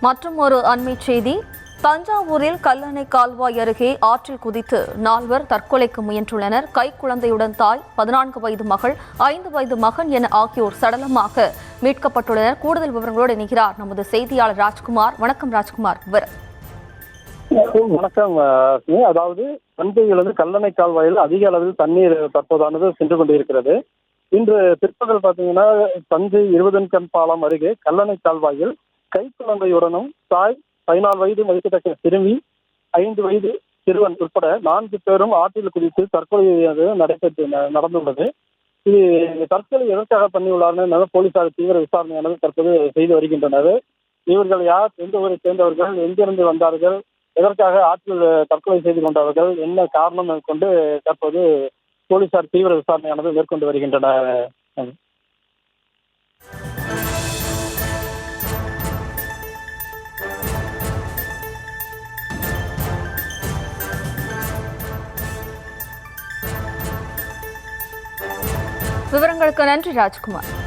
மற்றும் ஒரு அண்மை செய்தி. தஞ்சாவூரில் கல்லணை கால்வாய் அருகே ஆற்றில் குதித்து 4 தற்கொலைக்கு முயன்றுள்ளனர். கைக்குழந்தையுடன் தாய், 14 வயது மகள், 5 வயது மகன் என ஆகியோர் சடலமாக மீட்கப்பட்டுள்ளனர். கூடுதல் விவரங்களோடு இணைகிறார் நமது செய்தியாளர் ராஜ்குமார். வணக்கம் ராஜ்குமார். வணக்கம். அதாவது தஞ்சையிலிருந்து கல்லணை கால்வாயில் அதிக அளவில் தண்ணீர் தற்போதானது சென்று கொண்டிருக்கிறது. இன்று பிற்பகல் பார்த்தீங்கன்னா தஞ்சை 20 கண் பாலம் அருகே கல்லணை கால்வாயில் கைக்குழந்தையுடனும் தாய், 14 வயது மதிக்கத்தக்க சிறுமி, 5 வயது சிறுவன் உட்பட 4 பேரும் ஆற்றில் குதித்து தற்கொலை நடந்துள்ளது. இது தற்கொலை எதற்காக பண்ணியுள்ளார்கள் போலீசார் தீவிர விசாரணையானது தற்போது செய்து வருகின்றனர். இவர்கள் யார், எந்த ஊரை சேர்ந்தவர்கள், எங்கிருந்து வந்தார்கள், எதற்காக ஆற்றில் தற்கொலை செய்து கொண்டவர்கள், என்ன காரணம் கொண்டு தற்போது போலீசார் தீவிர விசாரணையானது மேற்கொண்டு வருகின்றனர். விவரங்களுக்கு நன்றி ராஜ்குமார்.